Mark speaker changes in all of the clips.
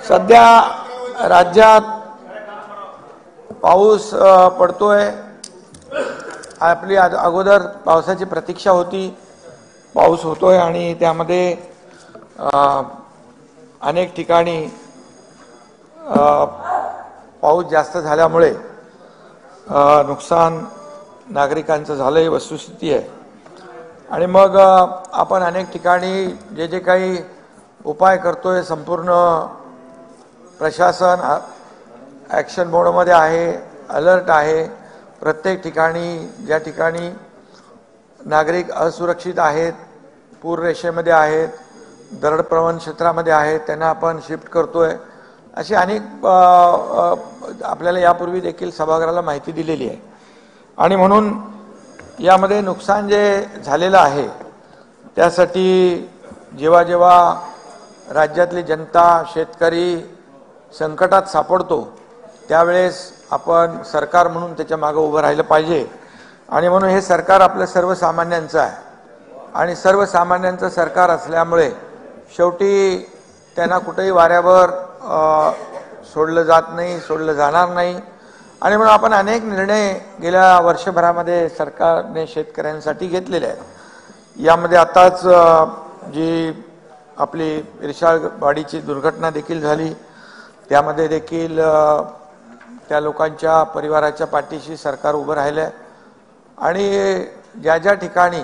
Speaker 1: सध्या राज्यात पाऊस पडतोय। आपली अगोदर पावसाची प्रतीक्षा होती, पाऊस होतोय आणि त्यामध्ये अनेक ठिकाणी पाऊस जास्त झाल्यामुळे नुकसान नागरिकांचं झालंय, वस्तुस्थिती आहे। आणि मग आपण अनेक ठिकाणी जे जे काही उपाय करतोय, संपूर्ण प्रशासन ॲक्शन मोडमध्ये आहे, अलर्ट आहे। प्रत्येक ठिकाणी ज्या ठिकाणी नागरिक असुरक्षित आहेत, पूर रेषेमध्ये आहेत, दरडप्रवण क्षेत्रामध्ये आहेत, त्यांना आपण शिफ्ट करतोय। अशी अनेक आपल्याला यापूर्वी देखील सभागृहाला माहिती दिलेली आहे। आणि म्हणून यामध्ये नुकसान जे झालेलं आहे त्यासाठी जेव्हा जेव्हा राज्यातली जनता, शेतकरी संकटात सापडतो त्यावेळेस आपण सरकार म्हणून त्याच्या मागे उभं राहिलं पाहिजे। आणि म्हणून हे सरकार आपलं सर्वसामान्यांचं आहे आणि सर्वसामान्यांचं सरकार असल्यामुळे शेवटी त्यांना कुठेही वाऱ्यावर सोडलं जात नाही, सोडलं जाणार नाही। आणि म्हणून आपण अनेक निर्णय गेल्या वर्षभरामध्ये सरकारने शेतकऱ्यांसाठी घेतलेले आहेत। यामध्ये आताच जी आपली इरशाळवाडीची दुर्घटना देखील झाली, त्यामध्ये देखील त्या लोकांच्या परिवाराच्या पाठीशी सरकार उभं राहिलं आहे। आणि ज्या ज्या ठिकाणी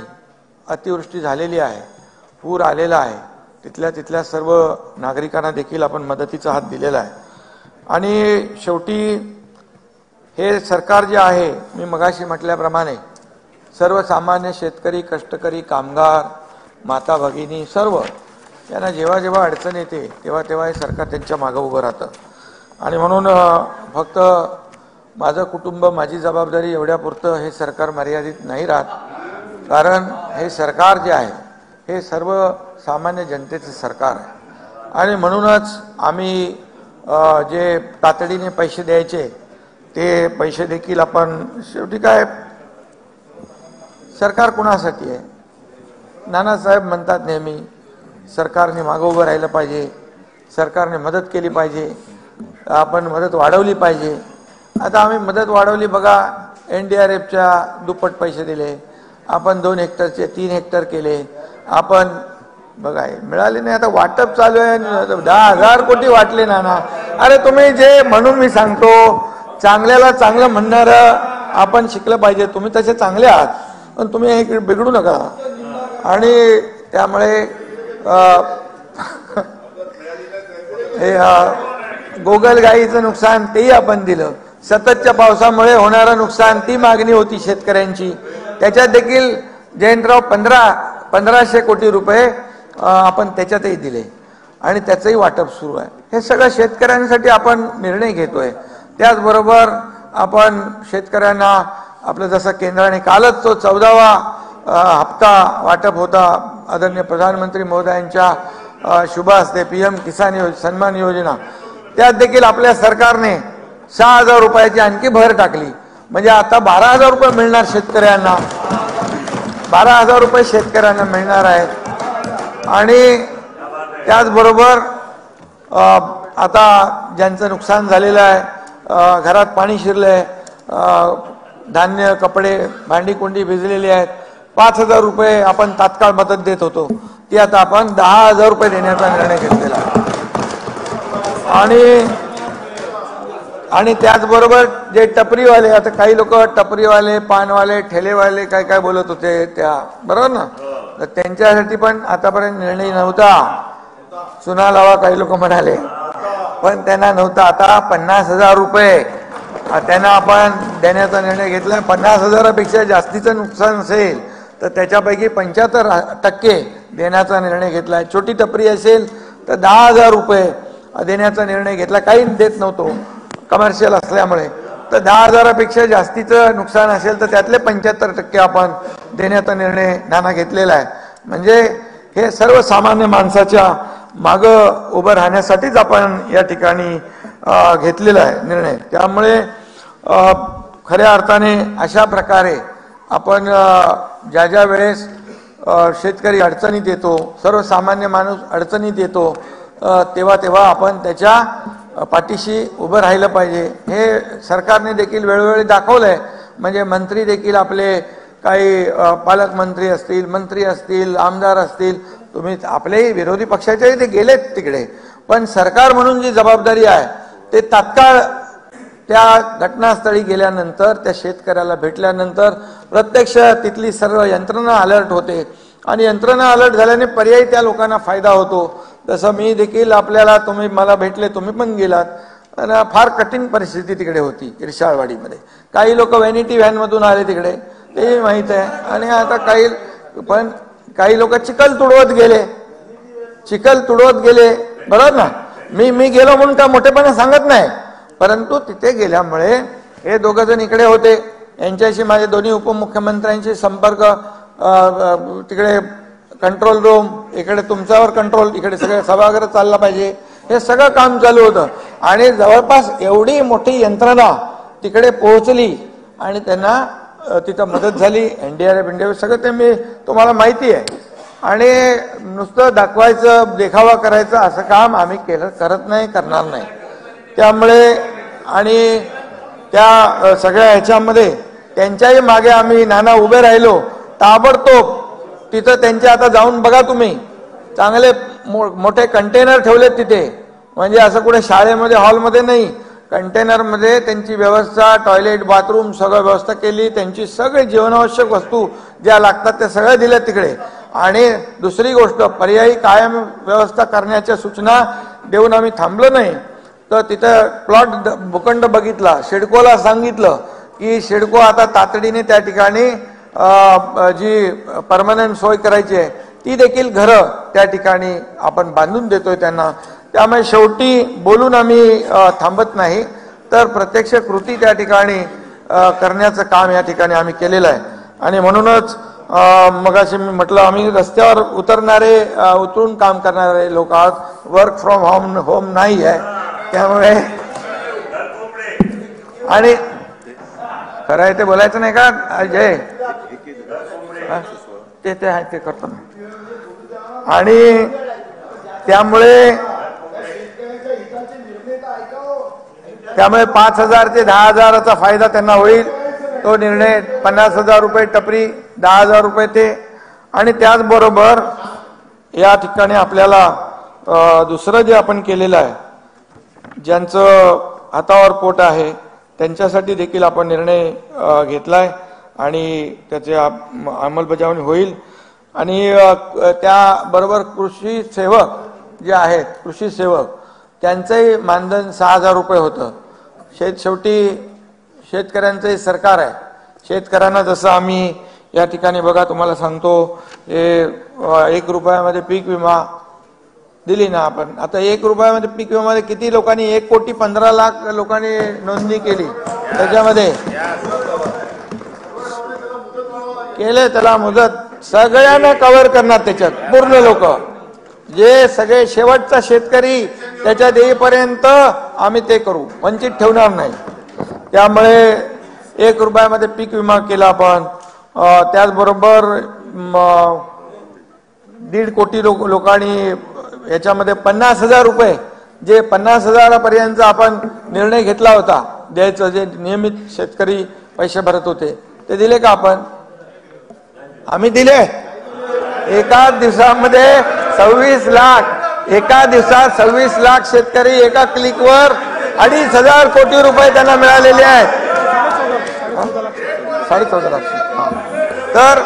Speaker 1: अतिवृष्टी झालेली आहे, पूर आलेला आहे, तिथल्या सर्व नागरिकांना देखील आपण मदतीचा हात दिलेला आहे। आणि शेवटी हे सरकार जे आहे, मी मगाशी म्हटल्याप्रमाणे सर्वसामान्य शेतकरी, कष्टकरी, कामगार, माता भगिनी सर्व यांना जेव्हा जेव्हा अडचण येते तेव्हा तेव्हा हे सरकार त्यांच्या मागे उभं राहतं। आणि म्हणून फक्त माझं कुटुंब, माझी जबाबदारी एवढ्यापुरतं हे सरकार मर्यादित नाही राहत। कारण हे सरकार जे आहे हे सर्वसामान्य जनतेचं सरकार आहे। आणि म्हणूनच आम्ही जे तातडीने पैसे द्यायचे ते पैसे देखील आपण, शेवटी काय सरकार कुणासाठी आहे? नानासाहेब म्हणतात नेहमी सरकारने मागं उभं राहिलं पाहिजे, सरकारने मदत केली पाहिजे, आपण मदत वाढवली पाहिजे। आता आम्ही मदत वाढवली बघा, NDRFच्या दुप्पट पैसे दिले आपण, 2 हेक्टरचे 3 हेक्टर केले आपण, बघा मिळाले नाही। आता वाटप चालू आहे, 10,000 कोटी वाटले नाना। अरे तुम्ही जे, म्हणून मी सांगतो चांगल्याला चांगलं म्हणणारं आपण शिकलं पाहिजे। तुम्ही तसे चांगले आहात पण तुम्ही हे बिघडू नका। आणि त्यामुळे हे गोगलगाईचं नुकसान तेही आपण दिलं, सततच्या पावसामुळे होणारं नुकसान ती मागणी होती शेतकऱ्यांची, त्याच्यात देखील जयंतराव 1500 कोटी रुपये आपण त्याच्यातही दिले आणि त्याचंही वाटप सुरू आहे। हे सगळं शेतकऱ्यांसाठी आपण निर्णय घेतोय। त्याचबरोबर आपण शेतकऱ्यांना आपलं, जसं केंद्राने कालच तो 14वा हप्ता वाटप होता, आदरणीय प्रधानमंत्री महोदयांच्या शुभ हस्ते PM किसान सन्मान योजना, त्यात देखील आपल्या सरकारने 6,000 रुपयाची आणखी भर टाकली। म्हणजे आता 12,000 रुपये मिळणार शेतकऱ्यांना, 12,000 रुपये शेतकऱ्यांना मिळणार आहेत। आणि त्याचबरोबर आता ज्यांचं नुकसान झालेलं आहे, घरात पाणी शिरलंय, धान्य, कपडे, भांडी कुंडी भिजलेली आहेत, 5,000 रुपये आपण तात्काळ मदत देत होतो, ती आता आपण 10,000 रुपये देण्याचा निर्णय घेतलेला आहे। आणि त्याचबरोबर जे टपरीवाले, आता काही लोक टपरीवाले, पानवाले, ठेलेवाले काय काय बोलत होते त्या, बरोबर ना, तर त्यांच्यासाठी पण आतापर्यंत निर्णय नव्हता। चुना लावा काही लोक म्हणाले, पण त्यांना नव्हता। आता 50,000 रुपये त्यांना आपण देण्याचा निर्णय घेतला। 50,000पेक्षा जास्तीचं नुकसान असेल तर त्याच्यापैकी 75% देण्याचा निर्णय घेतला। छोटी टपरी असेल तर 10,000 रुपये देण्याचा निर्णय घेतला, काही देत नव्हतो कमर्शियल असल्यामुळे। तर 10,000पेक्षा जास्तीचं नुकसान असेल तर त्यातले 75% आपण देण्याचा निर्णय नाना घेतलेला आहे। म्हणजे हे सर्वसामान्य माणसाच्या मागं उभं राहण्यासाठीच आपण या ठिकाणी घेतलेला आहे निर्णय। त्यामुळे खऱ्या अर्थाने अशा प्रकारे आपण ज्या ज्या वेळेस शेतकरी अडचणीत येतो, सर्वसामान्य माणूस अडचणीत येतो, तेव्हा आपण त्याच्या पाठीशी उभं राहिलं पाहिजे. हे सरकारने देखील वेळोवेळी दाखवलंय. म्हणजे मंत्री देखील आपले काही पालकमंत्री असतील, मंत्री असतील, आमदार असतील, तुम्ही आपलेही विरोधी पक्षाचेही ते गेलेत तिकडे, पण सरकार म्हणून जी जबाबदारी आहे ते तात्काळ त्या घटनास्थळी गेल्यानंतर, त्या शेतकऱ्याला भेटल्यानंतर प्रत्यक्ष तिथली सर्व यंत्रणा अलर्ट होते आणि यंत्रणा अलर्ट झाल्याने पर्यायी त्या लोकांना फायदा होतो. तसं मी देखील आपल्याला, तुम्ही मला भेटले, तुम्ही पण गेलात, आणि फार कठीण परिस्थिती तिकडे होती इर्शाळवाडीमध्ये. काही लोक व्हॅनिटी व्हॅनमधून आले तिकडे, तेही माहीत आहे. आणि आता काही लोक चिखल तुडवत गेले, बरोबर ना. मी गेलो म्हणून का मोठेपणा सांगत नाही, परंतु तिथे गेल्यामुळे हे दोघं जण इकडे होते, यांच्याशी माझे दोन्ही उपमुख्यमंत्र्यांशी संपर्क, तिकडे कंट्रोल रूम, इकडे तुमच्यावर कंट्रोल, इकडे सगळे सभागृह चालला पाहिजे, हे सगळं काम चालू होतं. आणि जवळपास एवढी मोठी यंत्रणा तिकडे पोहोचली आणि त्यांना तिथं मदत झाली. NDRF सगळं ते मी तुम्हाला माहिती आहे. आणि नुसतं दाखवायचं, देखावा करायचं असं काम आम्ही करत नाही, करणार नाही. त्यामुळे आणि त्या सगळ्या ह्याच्यामध्ये त्यांच्याही मागे आम्ही नाना उभे राहिलो ताबडतोब. तिथं त्यांचे आता जाऊन बघा तुम्ही, चांगले मोठे कंटेनर ठेवलेत तिथे. म्हणजे असं कुठे शाळेमध्ये हॉलमध्ये नाही, कंटेनरमध्ये त्यांची व्यवस्था, टॉयलेट, बाथरूम सगळं व्यवस्था केली. त्यांची सगळी जीवनावश्यक वस्तू ज्या लागतात त्या सगळ्या दिल्या तिकडे. आणि दुसरी गोष्ट, पर्यायी कायम व्यवस्था करण्याच्या सूचना देऊन आम्ही थांबलो नाही. तर तिथं प्लॉट भूखंड बघितला, सिडकोला सांगितलं की सिडको आता तातडीने त्या ठिकाणी जी परमनंट सोय करायची आहे ती देखील घरं त्या ठिकाणी आपण बांधून देतोय त्यांना. त्यामुळे शेवटी बोलून आम्ही थांबत नाही, तर प्रत्यक्ष कृती त्या ठिकाणी करण्याचं काम या ठिकाणी आम्ही केलेलं आहे. आणि म्हणूनच मगाशी मी म्हटलं, आम्ही रस्त्यावर उतरून काम करणारे लोक आहोत, वर्क फ्रॉम होम नाही आहे. त्यामुळे आणि खरं आहे ते बोलायचं नाही का जय, ते आहे ते करतो ना. आणि त्यामुळे 5,000 ते 10,000चा फायदा त्यांना होईल. तो निर्णय 50,000 रुपये टपरी, 10,000 रुपये ते. आणि त्याचबरोबर या ठिकाणी आपल्याला दुसरं जे आपण केलेलं आहे, ज्यांचं हातावर पोट आहे त्यांच्यासाठी देखील आपण निर्णय घेतलाय आणि त्याची अंमलबजावणी होईल. आणि त्याबरोबर कृषी सेवक जे आहेत, कृषी सेवक, त्यांचंही मानधन 6,000 रुपये होतं. शेवटी शेतकऱ्यांचंही सरकार आहे. शेतकऱ्यांना जसं आम्ही या ठिकाणी बघा तुम्हाला सांगतो, 1 रुपयामध्ये पीक विमा दिली ना आपण. आता 1 रुपयामध्ये पीक विम्यामध्ये किती लोकांनी, 1,15,00,000 लोकांनी नोंदणी केली, त्याच्यामध्ये केले त्याला मुदत, सगळ्यांना कव्हर करणार त्याच्यात पूर्ण लोक, जे सगळे शेवटचा शेतकरी त्याच्या देईपर्यंत आम्ही ते करू, वंचित ठेवणार नाही. त्यामुळे 1 रुपयामध्ये पीक विमा केला आपण. त्याचबरोबर 1.5 कोटी लोकांनी याच्यामध्ये 50,000 रुपये, जे 50,000 पर्यंत आपण निर्णय घेतला होता द्यायचं, जे नियमित शेतकरी पैसे भरत होते, ते दिले का आपण? आम्ही दिले. एका दिवसामध्ये 26 लाख, एका दिवसात 26 लाख शेतकरी एका क्लिकवर 2,500 कोटी रुपये त्यांना मिळालेले आहेत. 14.5 लाख. तर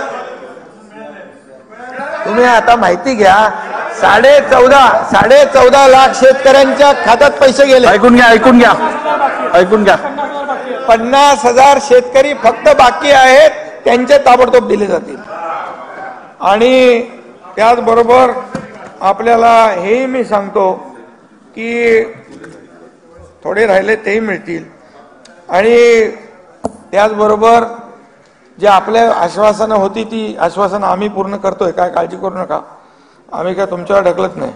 Speaker 1: तुम्ही आता माहिती घ्या, 14.5 लाख शेतकऱ्यांच्या खात्यात पैसे गेले.
Speaker 2: ऐकून घ्या
Speaker 1: 50,000 शेतकरी फक्त बाकी आहेत, त्यांचे ताबडतोब दिले जातील. आणि त्याचबरोबर आपल्याला हेही मी सांगतो की थोडे राहिले तेही मिळतील. आणि त्याचबरोबर जे आपल्या आश्वासनं होती ती आश्वासनं आम्ही पूर्ण करतोय, काय काळजी करू नका, आम्ही काय तुमच्यावर ढकलत नाही.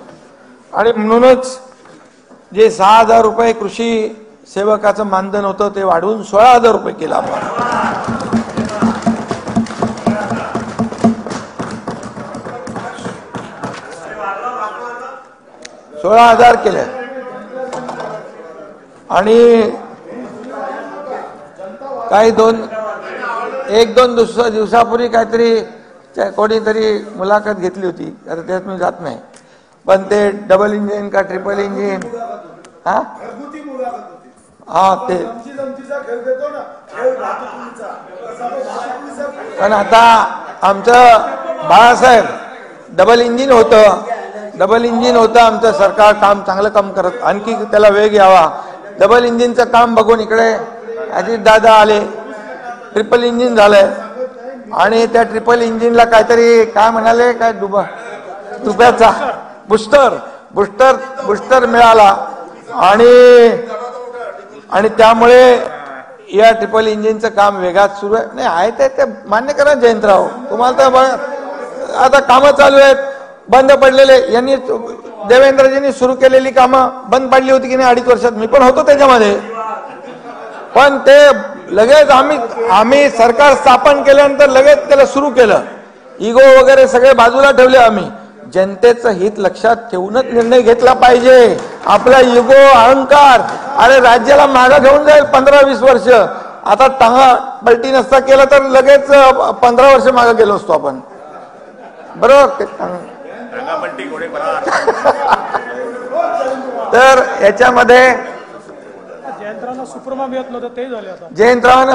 Speaker 1: आणि म्हणूनच जे 6,000 रुपये कृषी सेवकाचं मानधन होतं ते वाढवून 16,000 रुपये केलं आपण. 16,000 केले आणि काही एक दोन दिवसापूर्वी काहीतरी कोणीतरी मुलाखत घेतली होती, आता त्यात मी जात नाही, पण ते डबल इंजिन का ट्रिपल इंजिन ते पण आता आमचं बाळासाहेब डबल इंजिन होतं आमचं सरकार चांगलं काम करत, आणखी त्याला वेग यावा. डबल इंजिनचं काम बघून इकडे अजित दादा आले, ट्रिपल इंजिन झालंय आणि त्या ट्रिपल इंजिनला काहीतरी काय म्हणाले, काय दुब्याचा बुस्टर मिळाला आणि त्यामुळे या ट्रिपल इंजिनचं काम वेगात सुरू आहे. नाही आहे ते मान्य करा जयंतराव, तुम्हाला तर आता कामं चालू आहेत, बंद पडलेले यांनी देवेंद्रजींनी सुरू केलेली कामं बंद पडली होती की नाही 2.5 वर्षात, मी पण होतो त्याच्यामध्ये. पण ते लगेच आम्ही सरकार स्थापन केल्यानंतर लगेच त्याला सुरू केलं. इगो वगैरे सगळे बाजूला ठेवले. आम्ही जनतेचं हित लक्षात ठेवूनच निर्णय घेतला पाहिजे. आपला इगो अहंकार अरे राज्याला मागे घेऊन जाईल 15-20 वर्ष. आता टांगा पलटी नसता केला तर लगेच 15 वर्ष मागे गेलो असतो आपण, बरोबर. तर याच्यामध्ये जयंतरावांना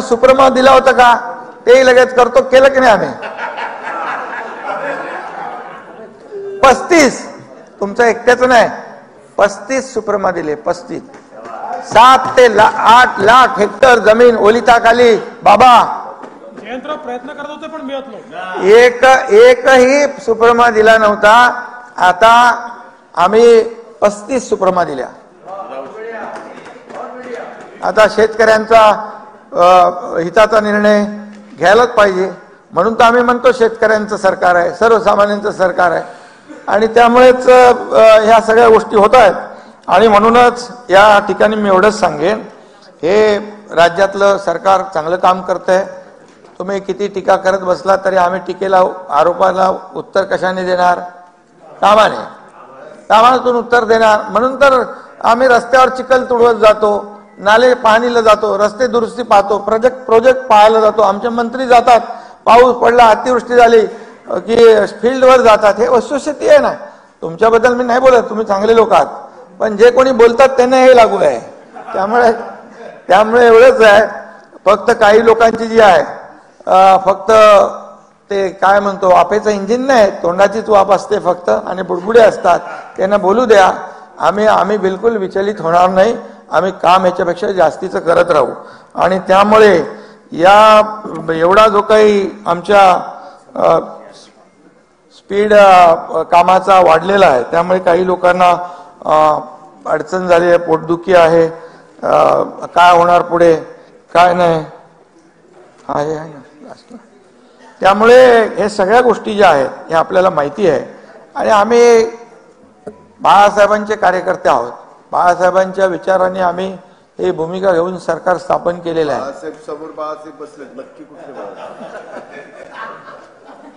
Speaker 1: सुप्रमा दिला होता का, तेही लगेच करतो केलं की नाही आम्ही. 35 तुमचं एकट्याचं नाही, 35 सुप्रमा दिले. 35 7 ते 8 लाख हेक्टर जमीन ओलिताखाली. बाबा
Speaker 2: जयंतराव प्रयत्न करत होते पण मिळत नव्हतं,
Speaker 1: एकही सुप्रमा दिला नव्हता. आता आम्ही 35 सुप्रमा दिल्या. आता शेतकऱ्यांचा हिताचा निर्णय घ्यायलाच पाहिजे, म्हणून तर आम्ही म्हणतो शेतकऱ्यांचं सरकार आहे, सर्वसामान्यांचं सरकार आहे. आणि त्यामुळेच ह्या सगळ्या गोष्टी होत आहेत. आणि म्हणूनच या ठिकाणी मी एवढंच सांगेन, हे राज्यातलं सरकार चांगलं काम करतंय. तुम्ही किती टीका करत बसला तरी आम्ही टीकेला आरोपाला उत्तर कशाने देणार, कामातून उत्तर देणार. म्हणून तर आम्ही रस्त्यावर चिखल तुडवत जातो, नाले पाहणीला जातो, रस्ते दुरुस्ती पाहतो, प्रोजेक्ट पाहायला जातो. आमचे मंत्री जातात, पाऊस पडला अतिवृष्टी झाली की फील्डवर जातात. हे वस्तुस्थिती आहे ना. तुमच्याबद्दल मी नाही बोलत, तुम्ही चांगले लोक आहात, पण जे कोणी बोलतात त्यांना हे लागू आहे. त्यामुळे एवढंच आहे, फक्त काही लोकांची जी आहे फक्त ते काय म्हणतो वाफेचं इंजिन नाही, तोंडाचीच वाफ असते फक्त आणि बुडबुडे असतात, त्यांना बोलू द्या. आम्ही बिलकुल विचलित होणार नाही. आम्ही काम ह्याच्यापेक्षा जास्तीचं करत राहू. आणि त्यामुळे या एवढा जो काही आमच्या स्पीड कामाचा वाढलेला आहे, त्यामुळे काही लोकांना अडचण झाली आहे, पोटदुखी आहे, काय होणार पुढे काय नाही आहे ना. त्यामुळे हे सगळ्या गोष्टी ज्या आहेत हे आपल्याला माहिती आहे. आणि आम्ही बाळासाहेबांचे कार्यकर्ते आहोत. बाळासाहेबांच्या विचाराने आम्ही ही भूमिका घेऊन सरकार स्थापन केलेलं आहे.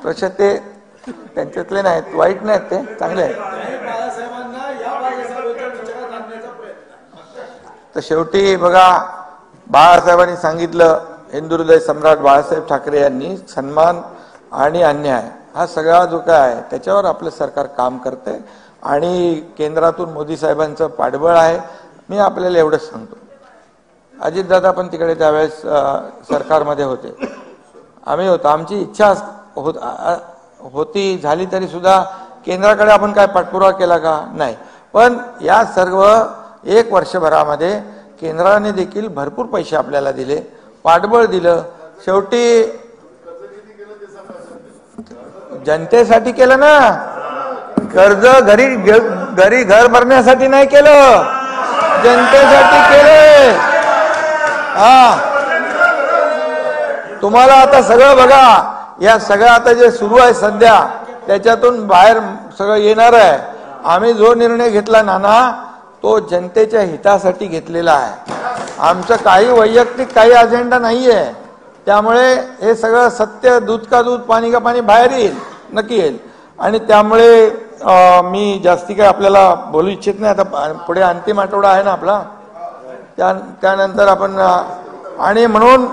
Speaker 1: प्रशांत ते त्यांच्यातले नाहीत, वाईट नाहीत, ते चांगले आहेत. तर शेवटी बघा, बाळासाहेबांनी सांगितलं, हिंदू हृदय सम्राट बाळासाहेब ठाकरे यांनी, सन्मान आणि अन्याय हा सगळा जो काय आहे त्याच्यावर आपलं सरकार काम करते. आणि केंद्रातून मोदी साहेबांचं पाठबळ आहे. मी आपल्याला एवढंच सांगतो, अजितदादा पण तिकडे त्यावेळेस सरकारमध्ये होते, आम्ही होतो. आमची इच्छा होती झाली तरी सुद्धा केंद्राकडे आपण काय पाठपुरावा केला का, नाही. पण या सर्व 1 वर्षभरामध्ये केंद्राने देखील भरपूर पैसे आपल्याला दिले, पाठबळ दिलं. शेवटी जनतेसाठी केलं ना, कर्ज घरी घर भरण्यासाठी नाही केलं, जनतेसाठी केले. तुम्हाला आता सगळं बघा, या सगळं आता जे सुरू आहे सध्या त्याच्यातून बाहेर सगळं येणार आहे. आम्ही जो निर्णय घेतला नाना, तो जनतेच्या हितासाठी घेतलेला आहे. आमचं काही वैयक्तिक काही अजेंडा नाहीये. त्यामुळे हे सगळं सत्य, दूध का दूध पाणी का पाणी बाहेर येईल, नक्की येईल. आणि त्यामुळे मी जास्ती काय आपल्याला बोलू इच्छित नाही. आता पुढे अंतिम आठवडा आहे ना आपला, त्यानंतर आपण आणि म्हणून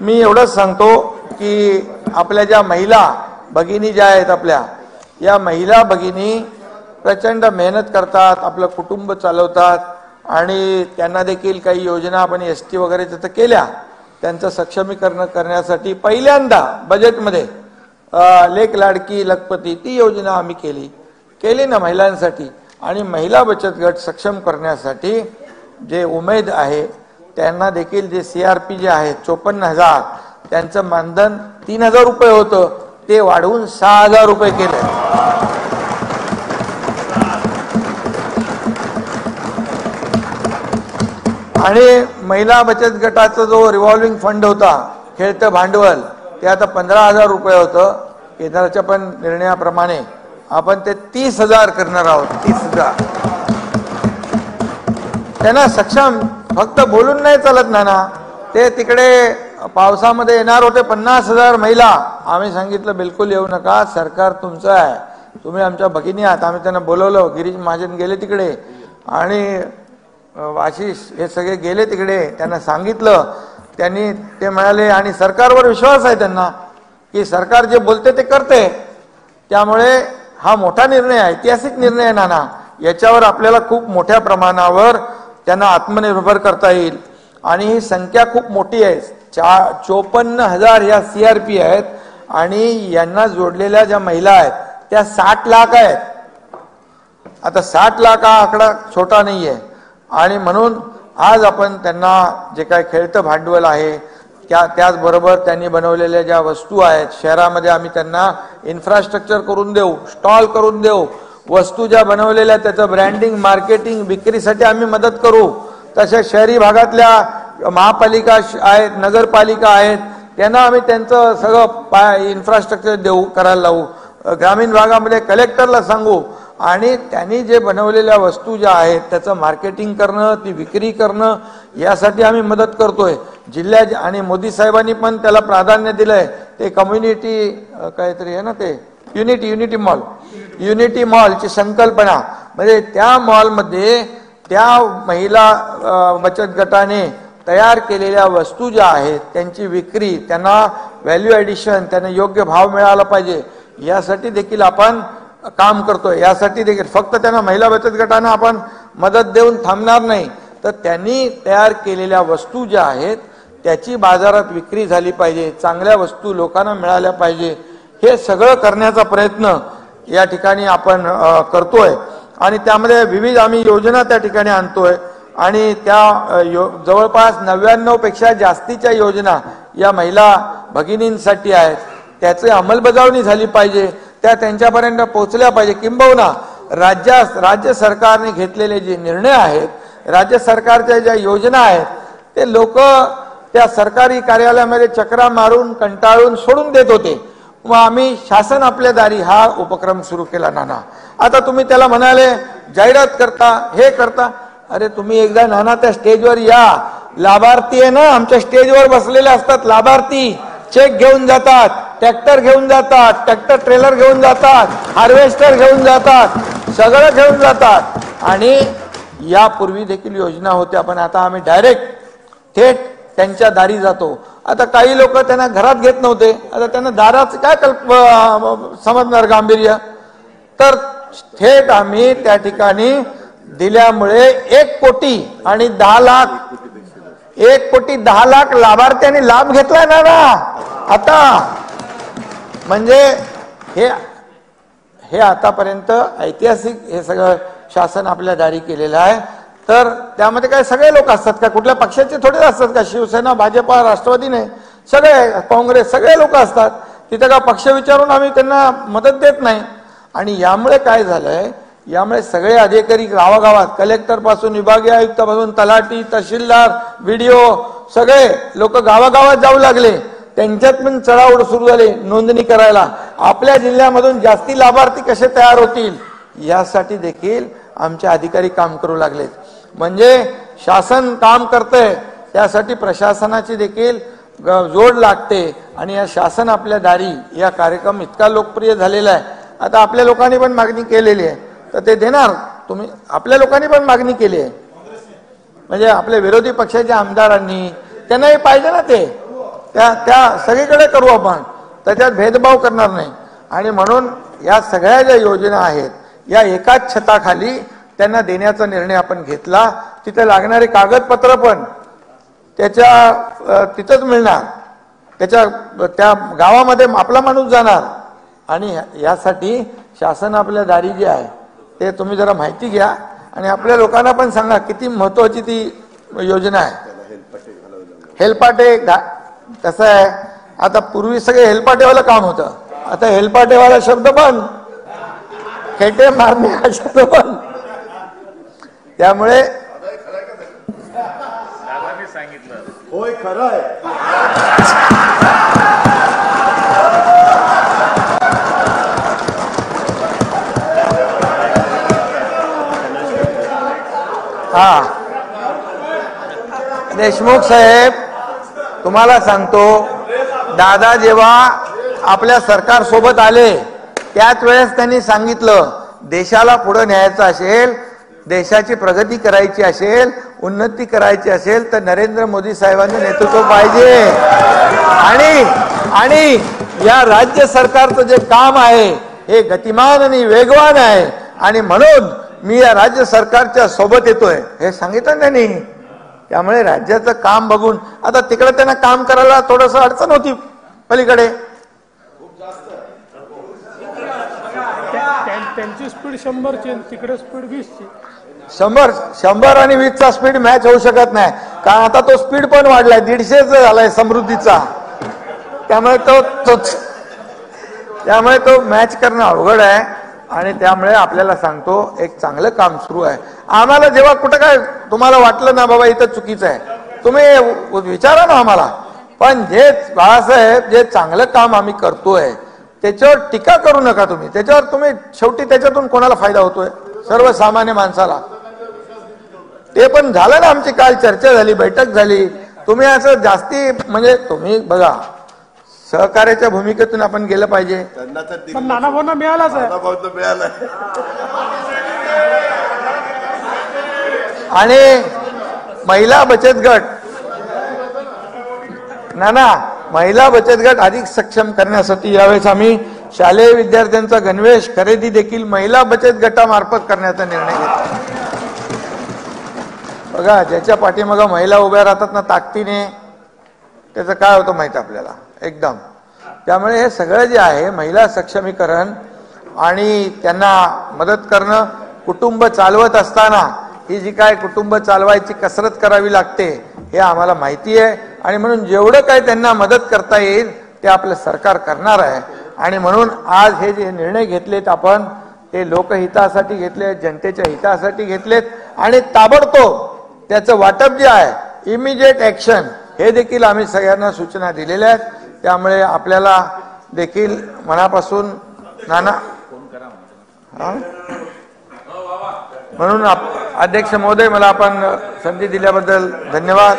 Speaker 1: मी एवढंच सांगतो की आपल्या ज्या महिला भगिनी ज्या आहेत, आपल्या या महिला भगिनी प्रचंड मेहनत करतात, आपलं कुटुंब चालवतात आणि त्यांना देखील काही योजना आपण ST वगैरे तिथं केल्या. त्यांचं सक्षमीकरण करण्यासाठी पहिल्यांदा बजेटमध्ये लेक लाडकी लखपती ती योजना आम्ही केली ना महिलांसाठी. आणि महिला बचत गट सक्षम करण्यासाठी जे उमेद आहे त्यांना देखील जे CRP जे आहे 54,000 त्यांचं मानधन 3,000 रुपये होतं, ते वाढवून 6,000 रुपये केले. आणि महिला बचत गटाचा जो रिव्हॉल्विंग फंड होता खेळतं भांडवल ते आता 15,000 रुपये होतं. केंद्राच्या पण निर्णयाप्रमाणे आपण ते 30,000 करणार आहोत. 30,000 त्यांना सक्षम फक्त बोलून नाही चालत ना. ते तिकडे पावसामध्ये येणार होते 50,000 महिला. आम्ही सांगितलं बिलकुल येऊ नका, सरकार तुमचं आहे, तुम्ही आमच्या भगिनी आहात. आम्ही त्यांना बोलवलं, गिरीश महाजन गेले तिकडे आणि आशिष हे सगळे गेले तिकडे, त्यांना सांगितलं, त्यांनी ते म्हणाले आणि सरकारवर विश्वास आहे त्यांना की सरकार जे बोलते ते करते. त्यामुळे हा मोठा निर्णय आहे, ऐतिहासिक निर्णय आहे नाना. याच्यावर आपल्याला खूप मोठ्या प्रमाणावर त्यांना आत्मनिर्भर करता येईल. आणि ही संख्या खूप मोठी आहे. 54,000 या CRP आहेत आणि यांना जोडलेल्या ज्या महिला आहेत त्या 60 लाख आहेत. आता 60 लाख हा आकडा छोटा नाहीये. आणि म्हणून आज आपण त्यांना जे काय खेळतं भांडवल आहे त्याचबरोबर त्यांनी बनवलेल्या ज्या वस्तू आहेत शहरामध्ये आम्ही त्यांना इन्फ्रास्ट्रक्चर करून देऊ, स्टॉल करून देऊ. वस्तू ज्या बनवलेल्या त्याचं ब्रँडिंग, मार्केटिंग, विक्रीसाठी आम्ही मदत करू. तसेच शहरी भागातल्या महापालिका आहेत, नगरपालिका आहेत, त्यांना आम्ही त्यांचं सगळं इन्फ्रास्ट्रक्चर देऊ, करायला लावू. ग्रामीण भागामध्ये कलेक्टरला सांगू आणि त्यांनी जे बनवलेल्या वस्तू ज्या आहेत त्याचं मार्केटिंग करणं, ती विक्री करणं, यासाठी आम्ही मदत करतोय. जिल्ह्यात आणि मोदी साहेबांनी पण त्याला प्राधान्य दिलंय. ते कम्युनिटी काहीतरी आहे ना, ते युनिटी मॉलची संकल्पना, म्हणजे त्या मॉलमध्ये त्या महिला बचत गटाने तयार केलेल्या वस्तू ज्या आहेत त्यांची विक्री, त्यांना व्हॅल्यू ॲडिशन, त्यांना योग्य भाव मिळाला पाहिजे, यासाठी देखील आपण काम करतोय. यासाठी देखील फक्त त्यांना महिला बचत गटांना आपण मदत देऊन थांबणार नाही, तर त्यांनी तयार केलेल्या वस्तू ज्या आहेत त्याची बाजारात विक्री झाली पाहिजे, चांगल्या वस्तू लोकांना मिळाल्या पाहिजे. हे सगळं करण्याचा प्रयत्न या ठिकाणी आपण करतोय. आणि त्यामध्ये विविध आम्ही योजना त्या ठिकाणी आणतोय. आणि त्या जवळपास 99 पेक्षा जास्तीच्या योजना या महिला भगिनींसाठी आहेत. त्याची अंमलबजावणी झाली पाहिजे, त्या त्यांच्यापर्यंत पोहोचल्या पाहिजे. किंबहुना राज्य सरकारने घेतलेले जे निर्णय आहेत, राज्य सरकारच्या ज्या योजना आहेत, ते लोक त्या सरकारी कार्यालयामध्ये चक्रा मारून कंटाळून सोडून देत होते. मग आम्ही शासन आपल्या दारी हा उपक्रम सुरू केला नाना. आता तुम्ही त्याला म्हणाले जाहिरात करता, हे करता. अरे तुम्ही एकदा नाना त्या स्टेजवर या. लाभार्थी आहे ना, आमच्या स्टेजवर बसलेले असतात लाभार्थी, चेक घेऊन जातात, ट्रॅक्टर घेऊन जातात, ट्रॅक्टर ट्रेलर घेऊन जातात, हार्वेस्टर घेऊन जातात, सगळं घेऊन जातात. आणि यापूर्वी देखील योजना होत्या, पण आता आम्ही डायरेक्ट थेट त्यांच्या दारी जातो. आता काही लोक त्यांना घरात घेत नव्हते, आता त्यांना दाराचं काय समजणार गांभीर्य, तर थेट आम्ही त्या ठिकाणी दिल्यामुळे 1 कोटी आणि 10 लाख 1 कोटी 10 लाख लाभार्थ्यांनी लाभ घेतलाय ना आता. म्हणजे हे आतापर्यंत ऐतिहासिक हे सगळं शासन आपल्या दारी केलेलं आहे. तर त्यामध्ये काय सगळे लोक असतात का, कुठल्या पक्षाचे थोडेच असतात का, शिवसेना, भाजपा, राष्ट्रवादी नाही, सगळे, काँग्रेस, सगळे लोक असतात. तिथे का पक्ष विचारून आम्ही त्यांना मदत देत नाही. आणि यामुळे काय झालंय, यामुळे सगळे अधिकारी गावागावात, कलेक्टर पासून विभागीय आयुक्तापासून तलाठी, तहसीलदार, BDO, सगळे लोक गावागावात जाऊ लागले. त्यांच्यात पण चढाओढ सुरू झाली नोंदणी करायला. आपल्या जिल्ह्यामधून जास्ती लाभार्थी कसे तयार होतील यासाठी देखील आमचे अधिकारी काम करू लागलेत. म्हणजे शासन काम करतंय, त्यासाठी प्रशासनाची देखील जोड लागते. आणि या शासन आपल्या दारी या कार्यक्रम इतका लोकप्रिय झालेला आहे. आता आपल्या लोकांनी पण मागणी केलेली आहे, तर ते देणार. तुम्ही आपल्या लोकांनी पण मागणी केली आहे, म्हणजे आपल्या विरोधी पक्षाच्या आमदारांनी, त्यांनाही पाहिजे ना ते. त्या सगळीकडे करू आपण, त्याच्यात भेदभाव करणार नाही. आणि म्हणून या सगळ्या ज्या योजना आहेत या एकाच छताखाली त्यांना देण्याचा निर्णय आपण घेतला. तिथे लागणारे कागदपत्र पण त्याच्या तिथंच मिळणार, त्या गावामध्ये आपला माणूस जाणार. आणि यासाठी शासन आपल्या दारी जे आहे ते तुम्ही जरा माहिती घ्या आणि आपल्या लोकांना पण सांगा किती महत्वाची ती योजना आहे. हेलपाटे कसं आहे, आता पूर्वी सगळे हेलपाटेवाला काम होतं, आता हेलपाटेवाला शब्द बंद, खेटे मारणे हा शब्द बंद. त्यामुळे
Speaker 3: होय खरं आहे.
Speaker 1: हा देशमुख साहेब, तुम्हाला सांगतो, दादा जेव्हा आपल्या सरकार सोबत आले त्याच वेळेस त्यांनी सांगितलं, देशाला पुढे न्यायचं असेल, देशाची प्रगती करायची असेल, उन्नती करायची असेल तर नरेंद्र मोदी साहेबांचं नेतृत्व पाहिजे. आणि या राज्य सरकारचं जे काम आहे हे गतिमान आणि वेगवान आहे आणि म्हणून मी या राज्य सरकारच्या सोबत येतोय हे सांगितलं त्यांनी. त्यामुळे राज्याचं काम बघून आता तिकडे त्यांना काम करायला थोडंसं अडचण होती पलीकडे.
Speaker 2: त्यांची स्पीड 100ची, तिकडे स्पीड 20ची.
Speaker 1: 100 आणि 20चा स्पीड मॅच होऊ शकत नाही, कारण आता तो स्पीड पण वाढलाय, 150 झालाय समृद्धीचा. त्यामुळे तो मॅच करणं अवघड आहे. आणि त्यामुळे आपल्याला सांगतो, एक चांगलं काम सुरू आहे. आम्हाला जेव्हा कुठं काय तुम्हाला वाटलं ना बाबा इथं चुकीचं आहे, तुम्ही विचारा ना आम्हाला. पण जे बाळासाहेब, जे चांगलं काम आम्ही करतोय त्याच्यावर टीका करू नका तुम्ही. त्याच्यावर तुम्ही शेवटी त्याच्यातून कोणाला फायदा होतोय? सर्वसामान्य माणसाला. ते पण झालं ना, आमची काल चर्चा झाली, बैठक झाली. तुम्ही असं जास्ती म्हणजे तुम्ही बघा, सहकार्याच्या भूमिकेतून आपण गेलं पाहिजे.
Speaker 2: पण नानाभाऊंना मिळालाच आहे.
Speaker 1: आणि महिला बचत गट, महिला बचत गट अधिक सक्षम करण्यासाठी यावेळेस आम्ही शालेय विद्यार्थ्यांचा गणवेश खरेदी देखील महिला बचत गटामार्फत करण्याचा निर्णय घेतला. बघा, ज्याच्या पाठीमागं महिला उभ्या राहतात ना ताकदीने, त्याचं काय होतं माहिती आपल्याला एकदम. त्यामुळे हे सगळं जे आहे महिला सक्षमीकरण आणि त्यांना मदत करणं, कुटुंब चालवत असताना ही जी काय कुटुंब चालवायची कसरत करावी लागते हे आम्हाला माहिती आहे. आणि म्हणून जेवढं काय त्यांना मदत करता येईल ते आपलं सरकार करणार आहे. आणि म्हणून आज हे जे निर्णय घेतलेत आपण, ते लोकहितासाठी घेतले, जनतेच्या हितासाठी घेतलेत. आणि ताबडतोब त्याचं वाटप जे आहे, इमिजिएट ऍक्शन, हे देखील आम्ही सगळ्यांना सूचना दिलेल्या आहेत. त्यामुळे आपल्याला देखील मनापासून म्हणून अध्यक्ष महोदय, मला आपण संधी दिल्याबद्दल धन्यवाद.